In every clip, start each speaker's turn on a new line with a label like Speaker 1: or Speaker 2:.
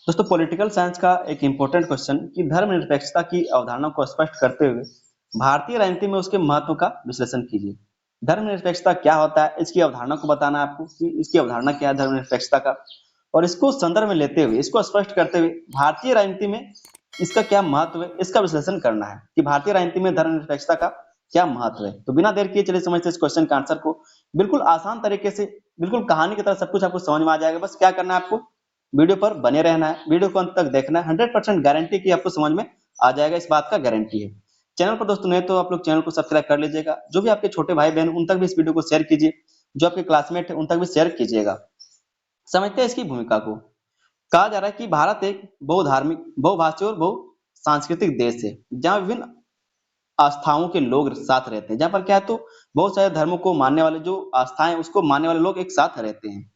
Speaker 1: दोस्तों political science का एक इम्पोर्टेंट क्वेश्चन कि धर्मनिरपेक्षता की अवधारणा को स्पष्ट करते हुए भारतीय राजनीति में उसके महत्व का विश्लेषण कीजिए। धर्मनिरपेक्षता क्या होता है, इसकी अवधारणा को बताना है आपको कि इसकी अवधारणा क्या है धर्मनिरपेक्षता का, और इसको संदर्भ में लेते हुए इसको स्पष्ट करते हुए भारतीय राजनीति में इसका क्या महत्व है, इसका विश्लेषण करना है कि भारतीय राजनीति में धर्मनिरपेक्षता का क्या महत्व है। तो बिना देर किए चलिए समझते हैं इस क्वेश्चन का आंसर को। बिल्कुल आसान तरीके से, बिल्कुल कहानी की तरह सब कुछ आपको समझ में आ जाएगा। बस क्या करना है आपको, वीडियो पर बने रहना है, वीडियो को अंत तक देखना है। 100% गारंटी की आपको समझ में आ जाएगा, इस बात का गारंटी है। चैनल पर दोस्तों नए तो आप लोग चैनल को सब्सक्राइब कर लीजिएगा। जो भी आपके छोटे भाई बहन उन तक भी इस वीडियो को शेयर कीजिए, जो आपके क्लासमेट है उन तक भी शेयर कीजिएगा। समझते हैं इसकी भूमिका को। कहा जा रहा है कि भारत एक बहुधार्मिक, बहुभाषीय और बहु सांस्कृतिक देश है, जहाँ विभिन्न आस्थाओं के लोग साथ रहते हैं। जहाँ पर क्या है, तो बहुत सारे धर्मों को मानने वाले, जो आस्थाएं उसको मानने वाले लोग एक साथ रहते हैं।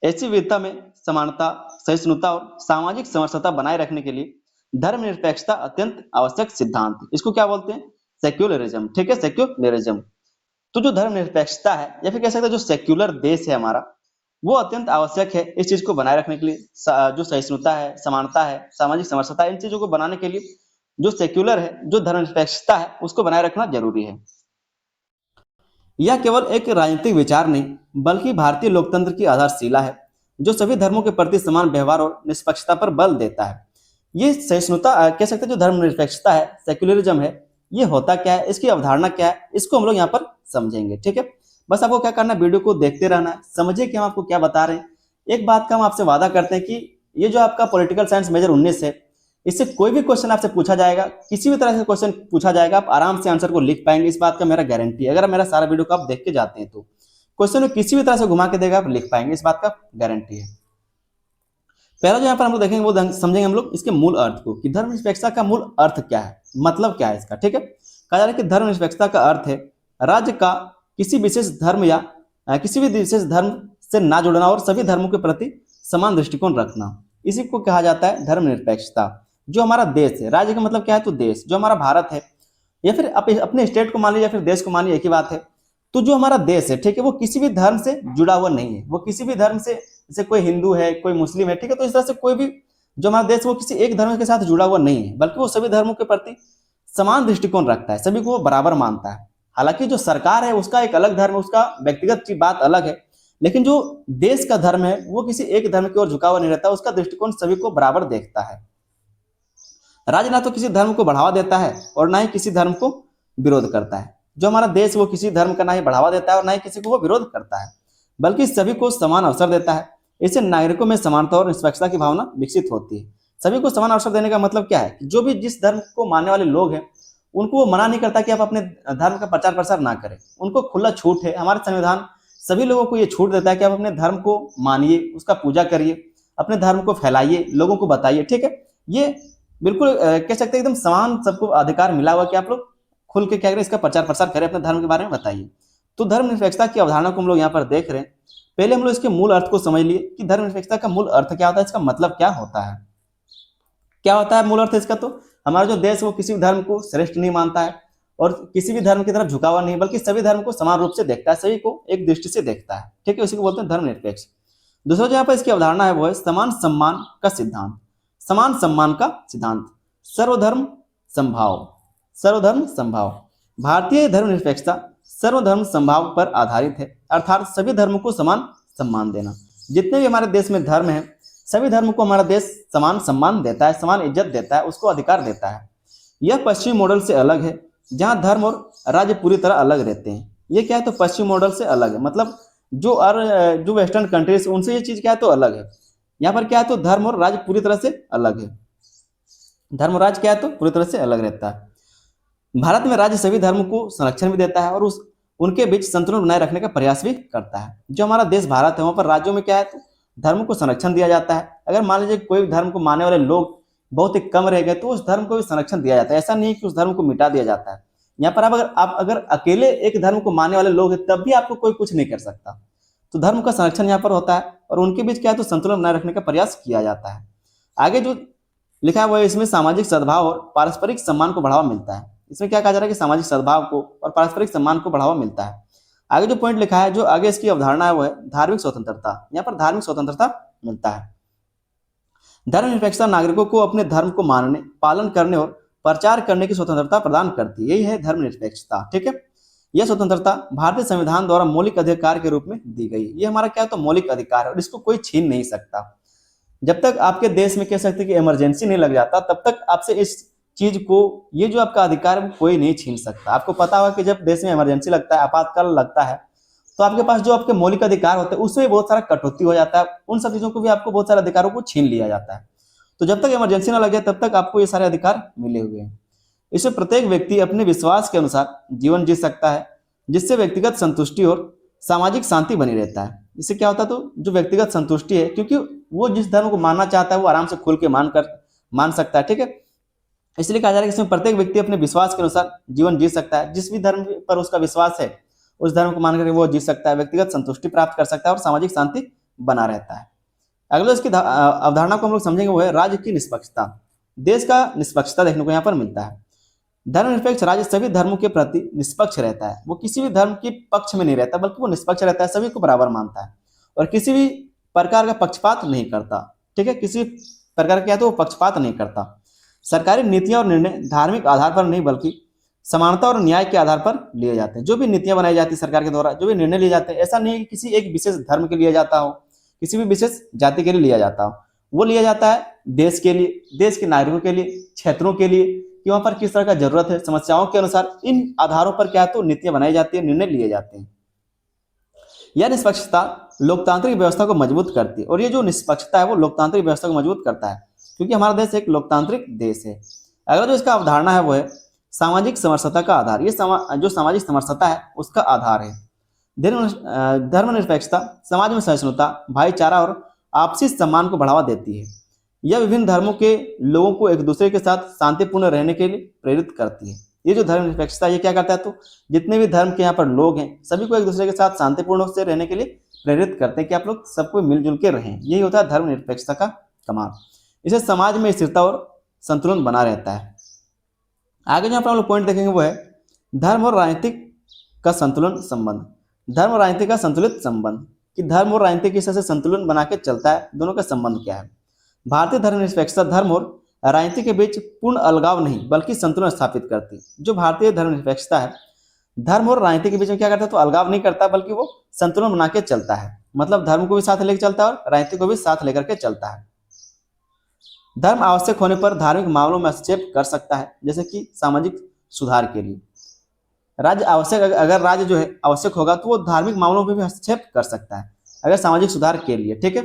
Speaker 1: ऐसी विविधता में समानता, सहिष्णुता और सामाजिक समरसता बनाए रखने के लिए धर्मनिरपेक्षता अत्यंत आवश्यक सिद्धांत है। इसको क्या बोलते हैं, सेक्युलरिज्म। ठीक है, सेक्युलरिज्म। तो जो धर्मनिरपेक्षता है या फिर कह सकते हैं जो सेक्युलर देश है हमारा, वो अत्यंत आवश्यक है इस चीज को बनाए रखने के लिए। जो सहिष्णुता है, समानता है, सामाजिक समरसता है, इन चीजों को बनाने के लिए जो सेक्युलर है, जो धर्मनिरपेक्षता है, उसको बनाए रखना जरूरी है। यह केवल एक राजनीतिक विचार नहीं बल्कि भारतीय लोकतंत्र की आधारशिला है, जो सभी धर्मों के प्रति समान व्यवहार और निष्पक्षता पर बल देता है। ये सहिष्णुता कह सकते हैं, जो धर्मनिरपेक्षता है, सेक्युलरिज्म है, ये होता क्या है, इसकी अवधारणा क्या है, इसको हम लोग यहाँ पर समझेंगे। ठीक है, बस आपको क्या करना है, वीडियो को देखते रहना है, समझिए कि हम आपको क्या बता रहे हैं। एक बात का हम आपसे वादा करते हैं कि ये जो आपका पॉलिटिकल साइंस मेजर 19 है, इससे कोई भी क्वेश्चन आपसे पूछा जाएगा, किसी भी तरह से क्वेश्चन पूछा जाएगा, आप आराम से आंसर को लिख पाएंगे, इस बात का मेरा गारंटी है। अगर मेरा सारा वीडियो को आप देख के जाते हैं तो क्वेश्चन को किसी भी तरह से घुमा के देगा, आप लिख पाएंगे, इस बात का गारंटी है। पहला जो यहाँ पर हम लोग देखेंगे वो समझेंगे हम लोग इसके मूल अर्थ को, कि धर्मनिरपेक्षता का मूल अर्थ क्या है, मतलब क्या है इसका। ठीक है, कहा जा रहा है कि धर्मनिरपेक्षता का अर्थ है राज्य का किसी विशेष धर्म या किसी भी विशेष धर्म से ना जुड़ना और सभी धर्मों के प्रति समान दृष्टिकोण रखना। इसी को कहा जाता है धर्मनिरपेक्षता। जो हमारा देश है, राज्य का मतलब क्या है, तो देश, जो हमारा भारत है, या फिर अपने स्टेट को मान लीजिए या फिर देश को मान लीजिए, एक ही बात है। तो जो हमारा देश है, ठीक है, वो किसी भी धर्म से जुड़ा हुआ नहीं है, वो किसी भी धर्म से, जैसे कोई हिंदू है, कोई मुस्लिम है, ठीक है, तो इस तरह से कोई भी जो हमारा देश वो किसी एक धर्म के साथ जुड़ा हुआ नहीं है, बल्कि वो सभी धर्मों के प्रति समान दृष्टिकोण रखता है, सभी को वो बराबर मानता है। हालांकि जो सरकार है उसका एक अलग धर्म है, उसका व्यक्तिगत की बात अलग है, लेकिन जो देश का धर्म है वो किसी एक धर्म की ओर झुका हुआ नहीं रहता, उसका दृष्टिकोण सभी को बराबर देखता है। राज्य ना तो किसी धर्म को बढ़ावा देता है और ना ही किसी धर्म को विरोध करता है। जो हमारा देश वो किसी धर्म का ना ही बढ़ावा देता है और ना ही किसी को वो विरोध करता है, बल्कि सभी को समान अवसर देता है। इससे नागरिकों में समानता और निष्पक्षता की भावना विकसित होती है। सभी को समान अवसर देने का मतलब क्या है, जो भी जिस धर्म को मानने वाले लोग हैं उनको वो मना नहीं करता कि आप अपने धर्म का प्रचार प्रसार ना करें, उनको खुला छूट है। हमारा संविधान सभी लोगों को ये छूट देता है कि आप अपने धर्म को मानिए, उसका पूजा करिए, अपने धर्म को फैलाइए, लोगों को बताइए। ठीक है, ये बिल्कुल कह सकते हैं एकदम समान सबको अधिकार मिला हुआ कि आप लोग खुल के क्या करें, इसका प्रचार प्रसार करें, अपने धर्म के बारे में बताइए। तो धर्मनिरपेक्षता की अवधारणा को हम लोग यहाँ पर देख रहे हैं। पहले हम लोग इसके मूल अर्थ को समझ लिए कि धर्मनिरपेक्षता का मूल अर्थ क्या होता है, इसका मतलब क्या होता है। क्या होता है मूल अर्थ इसका, तो हमारा जो देश वो किसी भी धर्म को श्रेष्ठ नहीं मानता है और किसी भी धर्म की तरफ झुका हुआ नहीं, बल्कि सभी धर्म को समान रूप से देखता है, सभी को एक दृष्टि से देखता है। ठीक है, उसी को बोलते हैं धर्मनिरपेक्ष। दूसरा जो यहाँ पर इसकी अवधारणा है वो है समान सम्मान का सिद्धांत। समान सम्मान का सिद्धांत, सर्वधर्म संभाव। सर्वधर्म संभाव, भारतीय धर्मनिरपेक्षता सर्वधर्म संभाव पर आधारित है, अर्थात सभी धर्मों को समान सम्मान देना। जितने भी हमारे देश में धर्म है, सभी धर्म को हमारा देश समान सम्मान देता है, समान इज्जत देता है, उसको अधिकार देता है। यह पश्चिमी मॉडल से अलग है, जहां धर्म और राज्य पूरी तरह अलग रहते हैं। ये क्या है, तो पश्चिमी मॉडल से अलग है, मतलब जो वेस्टर्न कंट्रीज उनसे ये चीज क्या है, तो अलग है। यहाँ पर क्या है, तो धर्म और राज्य पूरी तरह से अलग है। धर्म और राज्य क्या है, तो पूरी तरह से अलग रहता है। भारत में राज्य सभी धर्म को संरक्षण भी देता है और उनके बीच संतुलन बनाए रखने का प्रयास भी करता है। जो हमारा देश भारत है, वहां पर राज्यों में क्या है, तो धर्म को संरक्षण दिया जाता है। अगर मान लीजिए कोई धर्म को मानने वाले लोग बहुत ही कम रह गए, तो उस धर्म को भी संरक्षण दिया जाता है। ऐसा नहीं कि उस धर्म को मिटा दिया जाता है। यहाँ पर आप अगर अकेले एक धर्म को मानने वाले लोग हैं, तब भी आपको कोई कुछ नहीं कर सकता। तो धर्म का संरक्षण यहाँ पर होता है और उनके बीच क्या है, तो संतुलन बनाए रखने का प्रयास किया जाता है। आगे जो लिखा है वो इसमें सामाजिक सद्भाव और पारस्परिक सम्मान को बढ़ावा मिलता है। इसमें क्या कहा जा रहा है कि सामाजिक सद्भाव को और पारस्परिक सम्मान को बढ़ावा मिलता है। आगे जो पॉइंट लिखा है, जो आगे इसकी अवधारणा है वो है धार्मिक स्वतंत्रता। यहाँ पर धार्मिक स्वतंत्रता मिलता है। धर्मनिरपेक्षता नागरिकों को अपने धर्म को मानने, पालन करने और प्रचार करने की स्वतंत्रता प्रदान करती है। यही है धर्मनिरपेक्षता। ठीक है, यह स्वतंत्रता भारतीय संविधान द्वारा मौलिक अधिकार के रूप में दी गई है। ये हमारा क्या है, तो मौलिक अधिकार है और इसको कोई छीन नहीं सकता। जब तक आपके देश में कह सकते कि इमरजेंसी नहीं लग जाता, तब तक आपसे इस चीज को, ये जो आपका अधिकार है, वो कोई नहीं छीन सकता। आपको पता होगा कि जब देश में इमरजेंसी लगता है, आपातकाल लगता है, तो आपके पास जो आपके मौलिक अधिकार होते हैं उसमें बहुत सारा कटौती हो जाता है। उन सब चीजों को भी आपको बहुत सारे अधिकारों को छीन लिया जाता है। तो जब तक इमरजेंसी ना लगे तब तक आपको ये सारे अधिकार मिले हुए हैं। इससे प्रत्येक व्यक्ति अपने विश्वास के अनुसार जीवन जी सकता है, जिससे व्यक्तिगत संतुष्टि और सामाजिक शांति बनी रहता है। इससे क्या होता है, तो जो व्यक्तिगत संतुष्टि है, क्योंकि वो जिस धर्म को मानना चाहता है वो आराम से खुल के मान सकता है। ठीक है, इसलिए कहा जा रहा है कि इसमें प्रत्येक व्यक्ति अपने विश्वास के अनुसार जीवन जी सकता है। जिस भी धर्म पर उसका विश्वास है उस धर्म को मानकर वो जी सकता है, व्यक्तिगत संतुष्टि प्राप्त कर सकता है और सामाजिक शांति बना रहता है। अगला इसकी अवधारणा को हम लोग समझेंगे, वो है राज्य की निष्पक्षता। देश का निष्पक्षता देखने को यहाँ पर मिलता है। धर्मनिरपेक्ष राज्य सभी धर्मों के प्रति निष्पक्ष रहता है। वो किसी भी धर्म के पक्ष में नहीं रहता, बल्कि वो निष्पक्ष रहता है, सभी को बराबर मानता है और किसी भी प्रकार का पक्षपात नहीं करता। ठीक है, किसी प्रकार का तो वो पक्षपात नहीं करता। सरकारी नीतियां और निर्णय धार्मिक आधार पर नहीं बल्कि समानता और न्याय के आधार पर लिए जाते हैं। जो भी नीतियां बनाई जाती है सरकार के द्वारा, जो भी निर्णय लिए जाते हैं, ऐसा नहीं है कि किसी एक विशेष धर्म के लिए जाता हो, किसी भी विशेष जाति के लिए लिया जाता हो। वो लिया जाता है देश के लिए, देश के नागरिकों के लिए, क्षेत्रों के लिए, कि वहां पर किस तरह का जरूरत है, समस्याओं के अनुसार इन आधारों पर क्या है, तो नीतियां बनाई जाती है, निर्णय लिए जाते हैं। यह निष्पक्षता लोकतांत्रिक व्यवस्था को मजबूत करती है और ये जो निष्पक्षता है वो लोकतांत्रिक व्यवस्था को मजबूत करता है, क्योंकि हमारा देश एक लोकतांत्रिक देश है। अगला जो इसका अवधारणा है वो है सामाजिक समरसता का आधार। ये जो सामाजिक समरसता है उसका आधार है। धर्मनिरपेक्षता समाज में सहिष्णुता, भाईचारा और आपसी सम्मान को बढ़ावा देती है। यह विभिन्न धर्मों के लोगों को एक दूसरे के साथ शांतिपूर्ण रहने के लिए प्रेरित करती है। ये जो धर्मनिरपेक्षता ये क्या करता है, तो जितने भी धर्म के यहाँ पर लोग हैं सभी को एक दूसरे के साथ शांतिपूर्ण से रहने के लिए प्रेरित करते हैं कि आप लोग सबको मिलजुल के रहें। यही होता है धर्मनिरपेक्षता का कमाल। इसे समाज में स्थिरता और संतुलन बना रहता है। आगे जो हम लोग पॉइंट देखेंगे वो है धर्म और राजनीतिक का संतुलन संबंध। धर्म और राजनीति का संतुलित संबंध, कि धर्म और राजनीति किस तरह से संतुलन बना के चलता है, दोनों का संबंध क्या है। भारतीय धर्मनिरपेक्षता धर्म और राजनीति के बीच पूर्ण अलगाव नहीं बल्कि संतुलन स्थापित करती है। जो भारतीय धर्मनिरपेक्षता है धर्म और राजनीति के बीच में क्या करता है, तो अलगाव नहीं करता बल्कि वो संतुलन बना के चलता है। मतलब धर्म को भी साथ लेकर चलता है और राजनीति को भी साथ लेकर के चलता है। धर्म आवश्यक होने पर धार्मिक मामलों में हस्तक्षेप कर सकता है, जैसे कि सामाजिक सुधार के लिए। राज्य आवश्यक, अगर राज्य जो है आवश्यक होगा तो वो धार्मिक मामलों में भी हस्तक्षेप कर सकता है, अगर सामाजिक सुधार के लिए। ठीक है,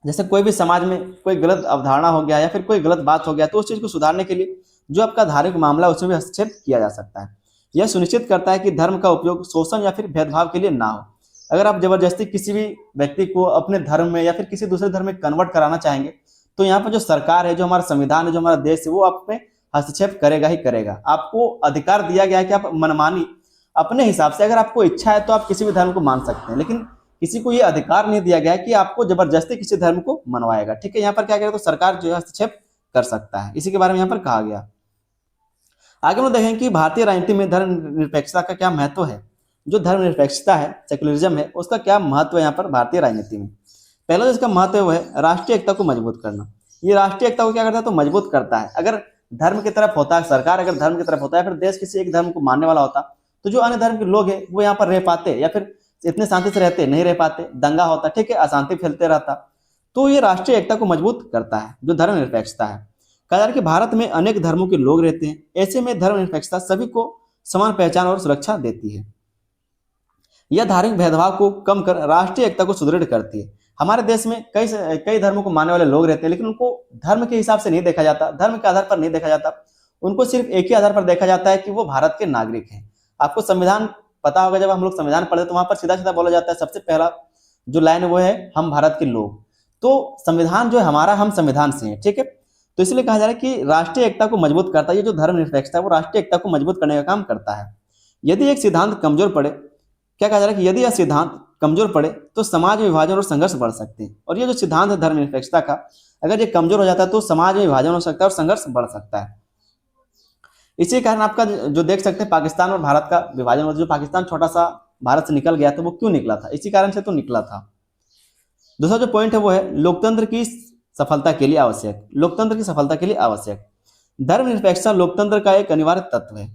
Speaker 1: जैसे कोई भी समाज में कोई गलत अवधारणा हो गया या फिर कोई गलत बात हो गया तो उस चीज को सुधारने के लिए जो आपका धार्मिक मामला है उसमें भी हस्तक्षेप किया जा सकता है। यह सुनिश्चित करता है कि धर्म का उपयोग शोषण या फिर भेदभाव के लिए ना हो। अगर आप जबरदस्ती किसी भी व्यक्ति को अपने धर्म में या फिर किसी दूसरे धर्म में कन्वर्ट कराना चाहेंगे तो यहाँ पर जो सरकार है, जो हमारा संविधान है, जो हमारा देश है, वो आप में हस्तक्षेप करेगा ही करेगा। आपको अधिकार दिया गया है कि आप मनमानी अपने हिसाब से, अगर आपको इच्छा है तो आप किसी भी धर्म को मान सकते हैं, लेकिन किसी को ये अधिकार नहीं दिया गया है कि आपको जबरदस्ती किसी धर्म को मनवाएगा। ठीक है, यहाँ पर क्या करेगा, तो सरकार जो है हस्तक्षेप कर सकता है। इसी के बारे में यहाँ पर कहा गया। आगे हम देखें कि भारतीय राजनीति में धर्मनिरपेक्षता का क्या महत्व है। जो धर्मनिरपेक्षता है, सेक्युलरिज्म है, उसका क्या महत्व है यहाँ पर भारतीय राजनीति में। पहला जो इसका महत्व है वो है राष्ट्रीय एकता को मजबूत करना। ये राष्ट्रीय एकता को क्या करता है, तो मजबूत करता है। अगर धर्म की तरफ होता है, सरकार अगर धर्म की तरफ होता है, फिर देश किसी एक धर्म को मानने वाला होता तो जो अन्य धर्म के लोग हैं वो यहाँ पर रह पाते या फिर इतने शांति से रहते नहीं रह पाते, दंगा होता, ठीक है, अशांति फैलते रहता। तो ये राष्ट्रीय एकता को मजबूत करता है जो धर्मनिरपेक्षता है। कहा जा रहा है कि भारत में अनेक धर्मों के लोग रहते हैं, ऐसे में धर्मनिरपेक्षता सभी को समान पहचान और सुरक्षा देती है। यह धार्मिक भेदभाव को कम कर राष्ट्रीय एकता को सुदृढ़ करती है। हमारे देश में कई धर्मों को मानने वाले लोग रहते हैं, लेकिन उनको धर्म के हिसाब से नहीं देखा जाता, धर्म के आधार पर नहीं देखा जाता। उनको सिर्फ एक ही आधार पर देखा जाता है कि वो भारत के नागरिक हैं। आपको संविधान पता होगा, जब हम लोग संविधान पढ़े तो वहां पर सीधा सीधा बोला जाता है, सबसे पहला जो लाइन वो है हम भारत के लोग। तो संविधान जो है हमारा, हम संविधान से हैं, ठीक है। तो इसलिए कहा जा रहा है कि राष्ट्रीय एकता को मजबूत करता है। ये जो धर्मनिरपेक्षता है वो राष्ट्रीय एकता को मजबूत करने का काम करता है। यदि एक सिद्धांत कमजोर पड़े, क्या कहा जा रहा है कि यदि यह सिद्धांत कमजोर पड़े तो समाज में विभाजन और संघर्ष बढ़ सकते हैं। और ये जो सिद्धांत है धर्मनिरपेक्षता का, अगर ये कमजोर हो जाता है तो समाज में विभाजन हो सकता है और संघर्ष बढ़ सकता है। इसी कारण आपका जो देख सकते हैं पाकिस्तान और भारत का विभाजन, जो पाकिस्तान छोटा सा भारत से निकल गया था, वो क्यों निकला था, इसी कारण से तो निकला था। दूसरा जो पॉइंट है वो है लोकतंत्र की सफलता के लिए आवश्यक, लोकतंत्र की सफलता के लिए आवश्यक। धर्मनिरपेक्षता लोकतंत्र का एक अनिवार्य तत्व है।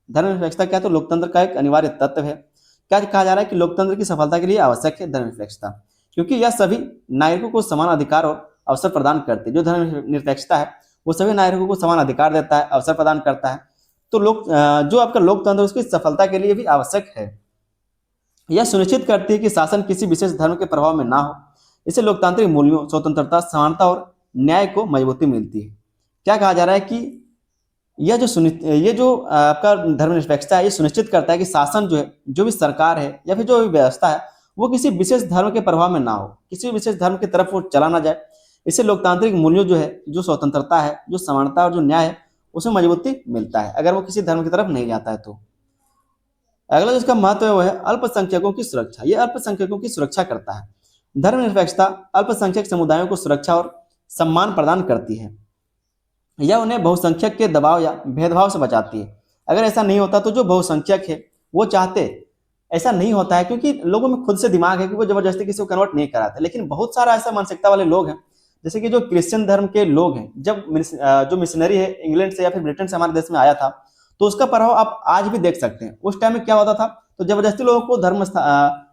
Speaker 1: धर्मनिरपेक्षता क्या है? तो लोकतंत्र का एक अनिवार्य तत्व है। क्या कहा जा रहा है कि लोकतंत्र की सफलता के लिए आवश्यक है धर्मनिरपेक्षता, क्योंकि यह सभी नागरिकों को समान अधिकार और अवसर प्रदान करती है। जो धर्मनिरपेक्षता है वो सभी नागरिकों को समान अधिकार देता है, अवसर प्रदान करता है। तो जो आपका लोकतंत्र उसकी सफलता के लिए भी आवश्यक है। यह सुनिश्चित करती है कि शासन किसी विशेष धर्म के प्रभाव में ना हो। इससे लोकतांत्रिक मूल्यों, स्वतंत्रता, समानता और न्याय को मजबूती मिलती है। क्या कहा जा रहा है कि ये जो आपका धर्मनिरपेक्षता है ये सुनिश्चित करता है कि शासन जो है, जो भी सरकार है या फिर जो भी व्यवस्था है, वो किसी विशेष धर्म के प्रभाव में ना हो, किसी विशेष धर्म की तरफ वो चला ना जाए। इससे लोकतांत्रिक मूल्यों जो है, जो स्वतंत्रता है, जो समानता और जो न्याय है, उसमें मजबूती मिलता है अगर वो किसी धर्म की तरफ नहीं जाता है तो। अगला जिसका महत्व है वो है अल्पसंख्यकों की सुरक्षा। ये अल्पसंख्यकों की सुरक्षा करता है। धर्मनिरपेक्षता अल्पसंख्यक समुदायों को सुरक्षा और सम्मान प्रदान करती है। यह उन्हें बहुसंख्यक के दबाव या भेदभाव से बचाती है। अगर ऐसा नहीं होता तो जो बहुसंख्यक है वो चाहते, ऐसा नहीं होता है क्योंकि लोगों में खुद से दिमाग है कि वो जबरदस्ती किसी को कन्वर्ट नहीं कराते। लेकिन बहुत सारा ऐसा मानसिकता वाले लोग हैं, जैसे कि जो क्रिश्चियन धर्म के लोग हैं, जब जो मिशनरी है इंग्लैंड से या फिर ब्रिटेन से हमारे देश में आया था, तो उसका प्रभाव आप आज भी देख सकते हैं। उस टाइम में क्या होता था, तो जबरदस्ती लोगों को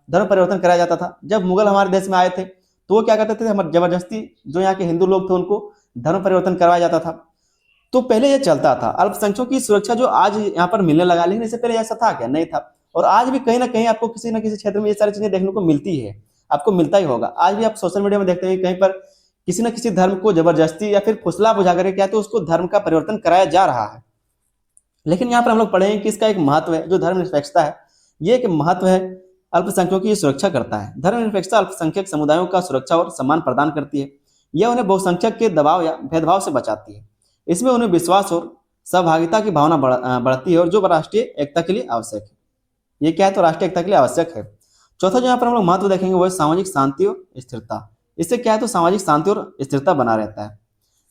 Speaker 1: धर्म परिवर्तन कराया जाता था। जब मुगल हमारे देश में आए थे तो वो क्या करते थे, जबरदस्ती जो यहाँ के हिंदू लोग थे उनको धर्म परिवर्तन करवाया जाता था। तो पहले ये चलता था। अल्पसंख्यकों की सुरक्षा जो आज यहाँ पर मिलने लगा, लेकिन इससे पहले ऐसा था क्या? नहीं था। और आज भी कहीं ना कहीं आपको किसी न किसी क्षेत्र में ये सारी चीजें देखने को मिलती है, आपको मिलता ही होगा। आज भी आप सोशल मीडिया में देखते हैं कहीं पर किसी न किसी धर्म को जबरदस्ती या फिर फुसला बुझा करके क्या तो उसको धर्म का परिवर्तन कराया जा रहा है। लेकिन यहाँ पर हम लोग पढ़ेंगे कि इसका एक महत्व है, जो धर्मनिरपेक्षता है ये एक महत्व है, अल्पसंख्यकों की सुरक्षा करता है। धर्मनिरपेक्षता अल्पसंख्यक समुदायों का सुरक्षा और सम्मान प्रदान करती है। यह उन्हें बहुसंख्यक के दबाव या भेदभाव से बचाती है। इसमें उन्हें विश्वास और सहभागिता की भावना बढ़ती है और जो राष्ट्रीय एकता के लिए आवश्यक है। ये क्या है? तो राष्ट्रीय एकता के लिए आवश्यक है। चौथा जो यहाँ पर हम लोग महत्व देखेंगे वो है सामाजिक शांति और स्थिरता। इससे क्या है? तो सामाजिक शांति और स्थिरता बना रहता है।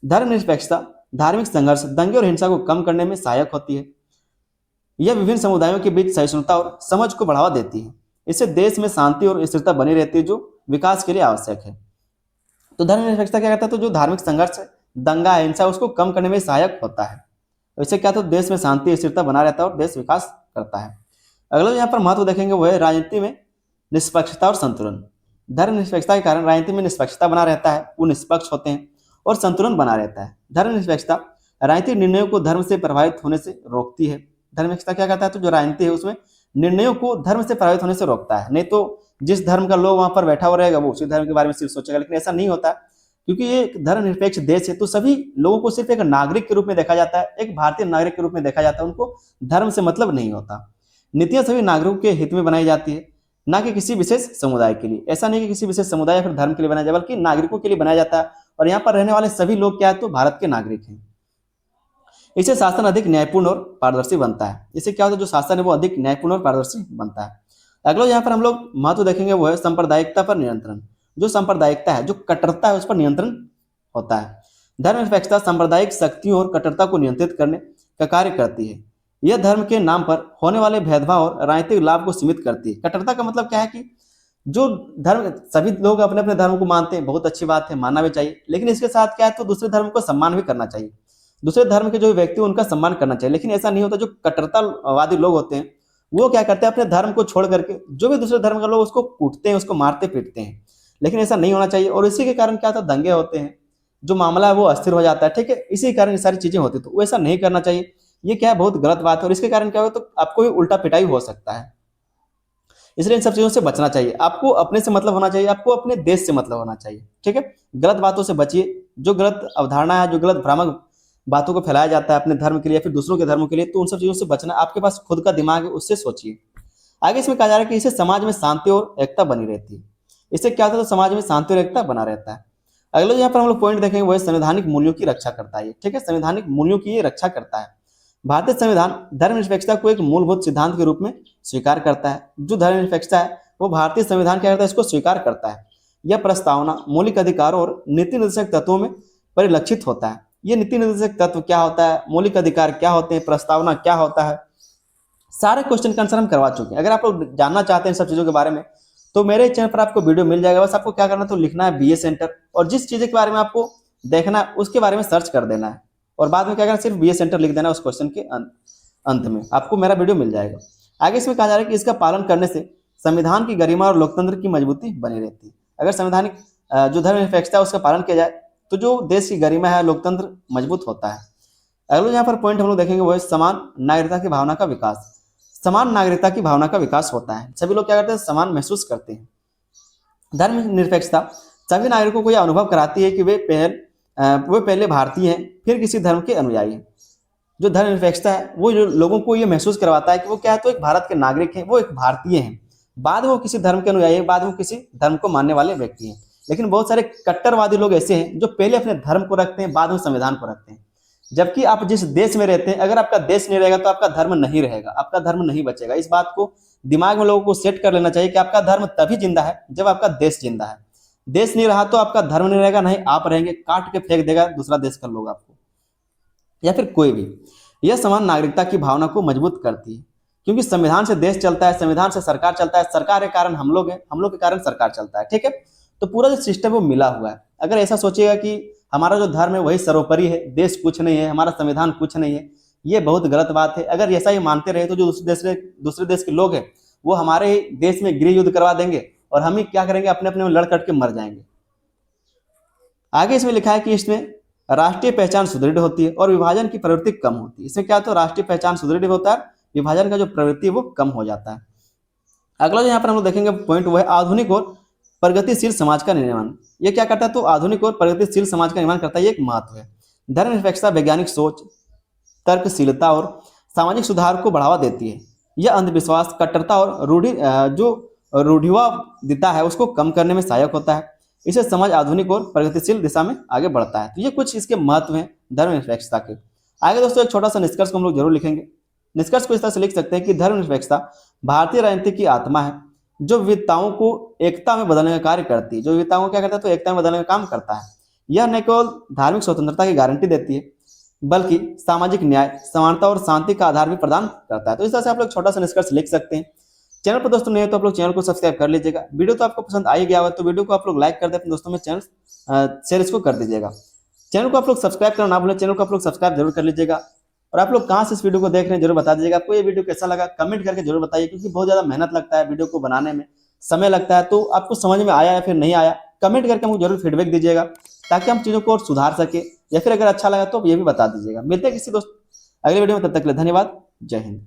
Speaker 1: धर्मनिरपेक्षता धार्मिक संघर्ष, दंगे और हिंसा को कम करने में सहायक होती है। यह विभिन्न समुदायों के बीच सहिष्णुता और समझ को बढ़ावा देती है। इससे देश में शांति और स्थिरता बनी रहती है, जो विकास के लिए आवश्यक है। तो धर्मनिरपेक्षता क्या करता है? तो जो धार्मिक संघर्ष, दंगा, हिंसा उसको कम करने में सहायक होता है। इससे क्या तो देश में शांति स्थिरता बना रहता है और देश विकास करता है। अगला यहाँ पर महत्व देखेंगे वो है राजनीति में निष्पक्षता और संतुलन। धर्मनिरपेक्षता के कारण राजनीति में निष्पक्षता बना रहता है, वो निष्पक्ष होते हैं और संतुलन बना रहता है। धर्मनिरपेक्षता राजनीतिक निर्णयों को धर्म से प्रभावित होने से रोकती है। धर्मनिरपेक्षता क्या करता है? तो जो राजनीति है उसमें निर्णयों को धर्म से प्रभावित होने से रोकता है। नहीं तो जिस धर्म का लोग वहां पर बैठा हुआ रहेगा वो उसी धर्म के बारे में सिर्फ सोचेगा, लेकिन ऐसा नहीं होता क्योंकि ये एक धर्मनिरपेक्ष देश है। तो सभी लोगों को सिर्फ एक नागरिक के रूप में देखा जाता है, एक भारतीय नागरिक के रूप में देखा जाता है। उनको धर्म से मतलब नहीं होता। नीतियां सभी नागरिकों के हित में बनाई जाती है, ना कि किसी विशेष समुदाय के लिए। ऐसा नहीं कि किसी विशेष समुदाय या फिर धर्म के लिए बनाया जाए, बल्कि नागरिकों के लिए बनाया जाता है। और यहाँ पर रहने वाले सभी लोग क्या है? तो भारत के नागरिक हैं। इससे शासन अधिक न्यायपूर्ण और पारदर्शी बनता है। इससे क्या होता है? जो शासन है वो अधिक न्यायपूर्ण और पारदर्शी बनता है। अगला यहाँ पर हम लोग महत्व देखेंगे वो है सांप्रदायिकता पर नियंत्रण। जो सांप्रदायिकता है, जो कट्टरता है, उस पर नियंत्रण होता है। धर्मनिरपेक्षता सांप्रदायिक शक्तियों और कट्टरता को नियंत्रित करने का कार्य करती है। यह धर्म के नाम पर होने वाले भेदभाव और राजनीतिक लाभ को सीमित करती है। कट्टरता का मतलब क्या है कि जो धर्म, सभी लोग अपने अपने धर्म को मानते हैं, बहुत अच्छी बात है, मानना भी चाहिए, लेकिन इसके साथ क्या है? तो दूसरे धर्म को सम्मान भी करना चाहिए। दूसरे धर्म के जो व्यक्ति उनका सम्मान करना चाहिए। लेकिन ऐसा नहीं होता। जो कट्टरतावादी लोग होते हैं वो क्या करते हैं? अपने धर्म को छोड़ करके जो भी दूसरे धर्म का लोग उसको कूटते हैं, उसको मारते पीटते हैं। लेकिन ऐसा नहीं होना चाहिए। और इसी के कारण क्या होता है? दंगे होते हैं, जो मामला है वो अस्थिर हो जाता है। ठीक है, इसी कारण ये सारी चीजें होती है। तो वैसा नहीं करना चाहिए। ये क्या है? बहुत गलत बात है। और इसके कारण क्या होगा? तो आपको भी उल्टा पिटाई हो सकता है। इसलिए इन सब चीजों से बचना चाहिए। आपको अपने से मतलब होना चाहिए, आपको अपने देश से मतलब होना चाहिए। ठीक है, गलत बातों से बचिए। जो गलत अवधारणा है, जो गलत भ्रामक बातों को फैलाया जाता है अपने धर्म के लिए या फिर दूसरों के धर्मों के लिए, तो उन सब चीजों से बचना। आपके पास खुद का दिमाग है, उससे सोचिए। आगे इसमें कहा जा रहा है कि इससे समाज में शांति और एकता बनी रहती है। इससे क्या होता है? तो समाज में शांति और एकता बना रहता है। अगले यहाँ पर हम लोग पॉइंट देखेंगे वो है संवैधानिक मूल्यों की रक्षा करता है। ठीक है, संवैधानिक मूल्यों की ये रक्षा करता है। भारतीय संविधान धर्मनिरपेक्षता को एक मूलभूत सिद्धांत के रूप में स्वीकार करता है। जो धर्मनिरपेक्षता है वो भारतीय संविधान क्या करता है? इसको स्वीकार करता है। यह प्रस्तावना मौलिक अधिकारों और नीति निर्देशक तत्वों में परिलक्षित होता है। ये नीति निर्देशक तत्व क्या होता है, मौलिक अधिकार क्या होते हैं, प्रस्तावना क्या होता है, सारे क्वेश्चन का आंसर हम करवा चुके हैं। अगर आप लोग जानना चाहते हैं सब चीजों के बारे में तो मेरे चैनल पर आपको वीडियो मिल जाएगा। बस आपको क्या करना है तो लिखना है BA सेंटर, और जिस चीज के बारे में आपको देखना है, उसके बारे में सर्च कर देना है और बाद में क्या करना, सिर्फ BA सेंटर लिख देना उस क्वेश्चन के अंत में, आपको मेरा वीडियो मिल जाएगा। आगे इसमें कहा जा रहा है कि इसका पालन करने से संविधान की गरिमा और लोकतंत्र की मजबूती बनी रहती है। अगर संवैधानिक जो धर्मनिरपेक्षता है उसका पालन किया जाए तो जो देश की गरिमा है, लोकतंत्र मजबूत होता है। अगला यहाँ पर पॉइंट हम लोग देखेंगे वो है समान नागरिकता की भावना का विकास। समान नागरिकता की भावना का विकास होता है, सभी लोग क्या करते हैं, समान महसूस करते हैं। धर्मनिरपेक्षता सभी नागरिकों को यह अनुभव कराती है कि वे पहले भारतीय हैं, फिर किसी धर्म के अनुयायी हैं। जो धर्मनिरपेक्षता है वो जो लोगों को ये महसूस करवाता है कि वो क्या है, तो एक भारत के नागरिक हैं, वो एक भारतीय हैं, बाद में वो किसी धर्म के अनुयायी हैं, बाद में किसी धर्म को मानने वाले व्यक्ति हैं। लेकिन बहुत सारे कट्टरवादी लोग ऐसे हैं जो पहले अपने धर्म को रखते हैं, बाद में संविधान को रखते हैं। जबकि आप जिस देश में रहते हैं, अगर आपका देश नहीं रहेगा तो आपका धर्म नहीं रहेगा, आपका धर्म नहीं बचेगा। इस बात को दिमाग में लोगों को सेट कर लेना चाहिए कि आपका धर्म तभी जिंदा है जब आपका देश जिंदा है। देश नहीं रहा तो आपका धर्म नहीं रहेगा, नहीं आप रहेंगे, काट के फेंक देगा दूसरा देश का लोग आपको, या फिर कोई भी। यह समान नागरिकता की भावना को मजबूत करती है, क्योंकि संविधान से देश चलता है, संविधान से सरकार चलता है, सरकार के कारण हम लोग हैं, हम लोग के कारण सरकार चलता है। ठीक है, तो पूरा जो सिस्टम वो मिला हुआ है। अगर ऐसा सोचिएगा कि हमारा जो धर्म है वही सर्वोपरि है, देश कुछ नहीं है, हमारा संविधान कुछ नहीं है, ये बहुत गलत बात है। अगर ऐसा ही मानते रहे तो जो दूसरे देश के लोग हैं वो हमारे देश में गृह युद्ध करवा देंगे और हम ही क्या करेंगे, अपने अपने में लड़ कट के मर जाएंगे। आगे इसमें लिखा है कि इसमें राष्ट्रीय पहचान सुदृढ़ होती है और विभाजन की प्रवृत्ति कम होती है। इसमें क्या होता है, राष्ट्रीय पहचान सुदृढ़ होता है, विभाजन का जो प्रवृत्ति है वो कम हो जाता है। अगला जो यहाँ पर हम लोग देखेंगे पॉइंट वो है आधुनिक और प्रगतिशील समाज का निर्माण। ये क्या करता है, तो आधुनिक और प्रगतिशील समाज का निर्माण करता है, ये एक महत्व है। धर्मनिरपेक्षता वैज्ञानिक सोच, तर्कशीलता और सामाजिक सुधार को बढ़ावा देती है। यह अंधविश्वास, कट्टरता और रूढ़िवादिता है उसको कम करने में सहायक होता है। इससे समाज आधुनिक और प्रगतिशील दिशा में आगे बढ़ता है। तो ये कुछ इसके महत्व हैं धर्मनिरपेक्षता के। आगे दोस्तों एक छोटा सा निष्कर्ष को हम लोग जरूर लिखेंगे। निष्कर्ष को इस तरह से लिख सकते हैं कि धर्मनिरपेक्षता भारतीय राजनीति की आत्मा है, जो विविधताओं को एकता में बदलने का कार्य करती है। जो विविधताओं को क्या करता है, तो एकता में बदलने का काम करता है। यह न केवल धार्मिक स्वतंत्रता की गारंटी देती है बल्कि सामाजिक न्याय, समानता और शांति का आधार भी प्रदान करता है। तो इस तरह से आप लोग छोटा सा निष्कर्ष लिख सकते हैं। चैनल पर दोस्तों नहीं है तो आप लोग चैनल को सब्सक्राइब कर लीजिएगा। वीडियो तो आपको पसंद आ ही गया हो तो वीडियो को आप लोग लाइक कर दे, अपने दोस्तों में चैनल शेयर इसको कर दीजिएगा। चैनल को आप लोग सब्सक्राइब करना ना भूलें, चैनल को आप लोग सब्सक्राइब जरूर कर लीजिएगा। और आप लोग कहाँ से इस वीडियो को देख रहे हैं जरूर बता दीजिएगा। आपको ये वीडियो कैसा लगा कमेंट करके जरूर बताइए, क्योंकि बहुत ज्यादा मेहनत लगता है वीडियो को बनाने में, समय लगता है। तो आपको समझ में आया या फिर नहीं आया, कमेंट करके हमको जरूर फीडबैक दीजिएगा ताकि हम चीजों को और सुधार सके, या फिर अगर अच्छा लगा तो ये भी बता दीजिएगा। मिलते हैं किसी दोस्त अगले वीडियो में, तब तक के लिए धन्यवाद। जय हिंद।